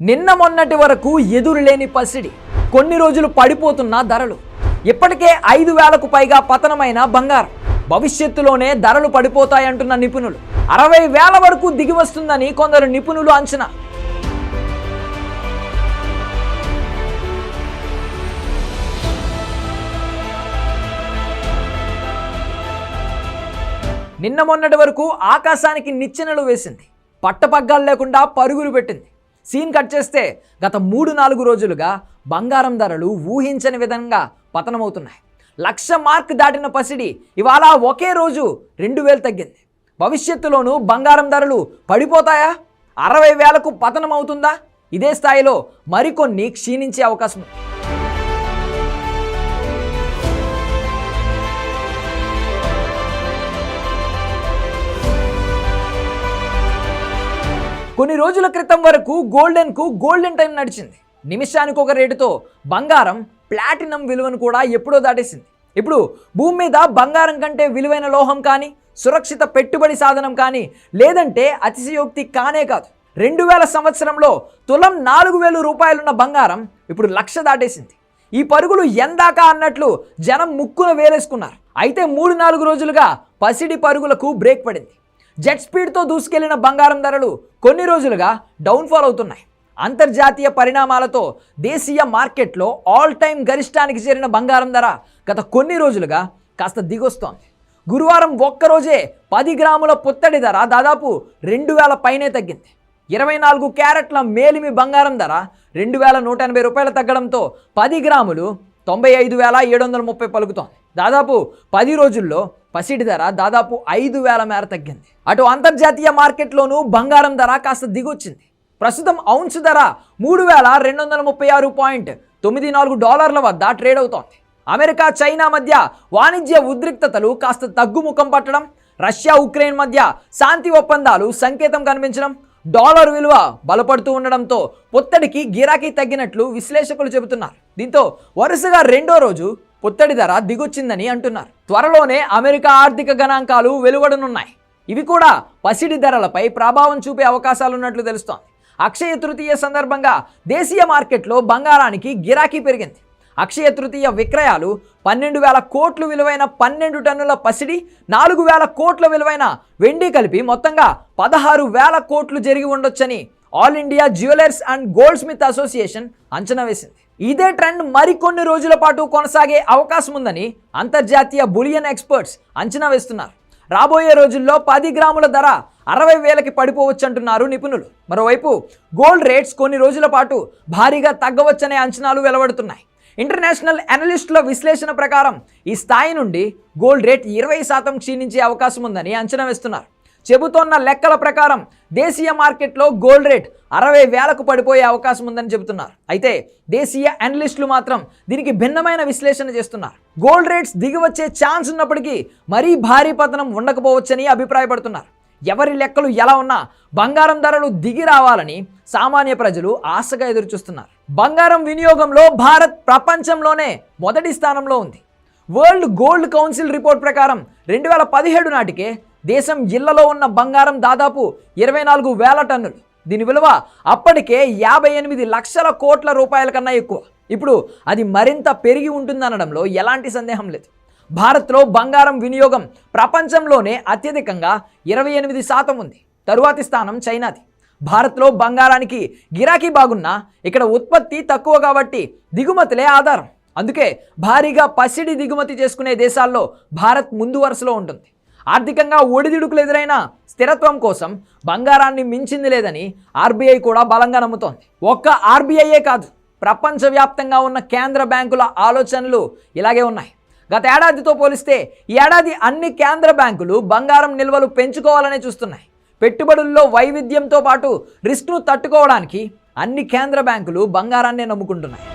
నిన్న మొన్నటి వరకు ఎదురులేని పసిడి, కొన్ని రోజులు పడిపోతున్న ధరలు, ఇప్పటికే 5,000కు పైగా పతనమైన బంగారం, భవిష్యత్తులోనే ధరలు పడిపోతాయంటున్న నిపుణులు, 60,000 వరకు దిగి వస్తుందని కొందరు నిపుణులు అంచనా. నిన్న మొన్నటి వరకు ఆకాశానికి నిచ్చెనలు వేసింది, పట్టపగ్గాలు లేకుండా పరుగులు పెట్టింది. సీన్ కట్ చేస్తే గత 3-4 రోజులుగా బంగారం ధరలు ఊహించని విధంగా పతనమవుతున్నాయి. 1,00,000 మార్క్ దాటిన పసిడి ఇవాళ ఒకే రోజు 2,000 తగ్గింది. భవిష్యత్తులోనూ బంగారం ధరలు పడిపోతాయా? 60,000కు పతనం అవుతుందా? ఇదే స్థాయిలో మరికొన్ని క్షీణించే అవకాశం ఉంది. కొన్ని రోజుల క్రితం వరకు గోల్డెన్ టైం నడిచింది. నిమిషానికి ఒక రేటుతో బంగారం ప్లాటినం విలువను కూడా ఎప్పుడో దాటేసింది. ఇప్పుడు భూమి మీద బంగారం కంటే విలువైన లోహం కానీ, సురక్షిత పెట్టుబడి సాధనం కానీ లేదంటే అతిశయోక్తి కానే కాదు. 2000 సంవత్సరంలో తులం 4,000 రూపాయలున్న బంగారం ఇప్పుడు 1,00,000 దాటేసింది. ఈ పరుగులు ఎందాకా అన్నట్లు జనం ముక్కున వేలేసుకున్నారు. అయితే 3-4 రోజులుగా పసిడి పరుగులకు బ్రేక్ పడింది. జెట్ స్పీడ్తో దూసుకెళ్లిన బంగారం ధరలు కొన్ని రోజులుగా డౌన్ఫాల్ అవుతున్నాయి. అంతర్జాతీయ పరిణామాలతో దేశీయ మార్కెట్లో ఆల్ టైమ్ గరిష్టానికి చేరిన బంగారం ధర గత కొన్ని రోజులుగా కాస్త దిగొస్తోంది. గురువారం ఒక్కరోజే 10 గ్రాముల పుత్తడి ధర దాదాపు 2,000 పైనే తగ్గింది. 24 క్యారెట్ల మేలిమి బంగారం ధర 2,180 రూపాయలు తగ్గడంతో 10 గ్రాములు 95,730 పలుకుతోంది. దాదాపు 10 రోజుల్లో పసిడి ధర దాదాపు 5,000 మేర తగ్గింది. అటు అంతర్జాతీయ మార్కెట్లోనూ బంగారం ధర కాస్త దిగొచ్చింది. ప్రస్తుతం ఔన్స్ ధర $3,236.94 వద్ద ట్రేడ్ అవుతోంది. అమెరికా చైనా మధ్య వాణిజ్య ఉద్రిక్తతలు కాస్త తగ్గుముఖం పట్టడం, రష్యా ఉక్రెయిన్ మధ్య శాంతి ఒప్పందాలు సంకేతం కనిపించడం, డాలర్ విలువ బలపడుతూ ఉండడంతో పుత్తడికి గిరాకీ తగ్గినట్లు విశ్లేషకులు చెబుతున్నారు. దీంతో వరుసగా రెండో రోజు పుత్తడి ధర దిగొచ్చిందని అంటున్నారు. త్వరలోనే అమెరికా ఆర్థిక గణాంకాలు వెలువడనున్నాయి. ఇవి కూడా పసిడి ధరలపై ప్రభావం చూపే అవకాశాలున్నట్లు తెలుస్తోంది. అక్షయ తృతీయ సందర్భంగా దేశీయ మార్కెట్లో బంగారానికి గిరాకీ పెరిగింది. అక్షయ తృతీయ విక్రయాలు 12,000 కోట్లు విలువైన 12 టన్నుల పసిడి, 4,000 కోట్ల విలువైన వెండి కలిపి మొత్తంగా 16,000 కోట్లు జరిగి ఉండొచ్చని all India jewellers and gold Smith association అంచనా వేసింది. ఇదే ట్రెండ్ మరికొన్ని రోజుల పాటు కొనసాగే అవకాశం ఉందని అంతర్జాతీయ బులియన్ ఎక్స్పర్ట్స్ అంచనా వేస్తున్నారు. రాబోయే రోజుల్లో 10 గ్రాముల ధర 60,000కి పడిపోవచ్చు అంటున్నారు నిపుణులు. మరోవైపు గోల్డ్ రేట్స్ కొన్ని రోజుల పాటు భారీగా తగ్గవచ్చనే అంచనాలు వెలువడుతున్నాయి. ఇంటర్నేషనల్ అనలిస్టుల విశ్లేషణ ప్రకారం ఈ స్థాయి నుండి గోల్డ్ రేట్ 20% క్షీణించే అవకాశం ఉందని అంచనా వేస్తున్నారు. చెబుతోన్న లెక్కల ప్రకారం దేశీయ మార్కెట్లో గోల్డ్ రేట్ 60,000కు పడిపోయే అవకాశం ఉందని చెబుతున్నారు. అయితే దేశీయ అనలిస్టులు మాత్రం దీనికి భిన్నమైన విశ్లేషణ చేస్తున్నారు. గోల్డ్ రేట్స్ దిగి వచ్చే ఛాన్స్ ఉన్నప్పటికీ మరీ భారీ పతనం ఉండకపోవచ్చని అభిప్రాయపడుతున్నారు. ఎవరి లెక్కలు ఎలా ఉన్నా బంగారం ధరలు దిగి రావాలని సామాన్య ప్రజలు ఆశగా ఎదురుచూస్తున్నారు. బంగారం వినియోగంలో భారత్ ప్రపంచంలోనే మొదటి స్థానంలో ఉంది. వరల్డ్ గోల్డ్ కౌన్సిల్ రిపోర్ట్ ప్రకారం 2017 నాటికే దేశం ఇళ్లలో ఉన్న బంగారం దాదాపు 24,000 టన్నులు. దీని విలువ అప్పటికే 58 లక్షల కోట్ల రూపాయల కన్నా ఎక్కువ. ఇప్పుడు అది మరింత పెరిగి ఉంటుందనడంలో ఎలాంటి సందేహం లేదు. భారత్లో బంగారం వినియోగం ప్రపంచంలోనే అత్యధికంగా 28% ఉంది. తరువాతి స్థానం చైనాది. భారత్లో బంగారానికి గిరాకీ బాగున్నా ఇక్కడ ఉత్పత్తి తక్కువ కాబట్టి దిగుమతులే ఆధారం. అందుకే భారీగా పసిడి దిగుమతి చేసుకునే దేశాల్లో భారత్ ముందు వరుసలో ఉంటుంది. ఆర్థికంగా ఒడిదుడుకులు ఎదురైన స్థిరత్వం కోసం బంగారాన్ని మించింది లేదని ఆర్బీఐ కూడా బలంగా నమ్ముతోంది. ఒక్క ఆర్బీఐయే కాదు, ప్రపంచవ్యాప్తంగా ఉన్న కేంద్ర బ్యాంకుల ఆలోచనలు ఇలాగే ఉన్నాయి. గత ఏడాదితో పోలిస్తే ఈ ఏడాది అన్ని కేంద్ర బ్యాంకులు బంగారం నిల్వలు పెంచుకోవాలనే చూస్తున్నాయి. పెట్టుబడుల్లో వైవిధ్యంతో పాటు రిస్క్ను తట్టుకోవడానికి అన్ని కేంద్ర బ్యాంకులు బంగారాన్నే నమ్ముకుంటున్నాయి.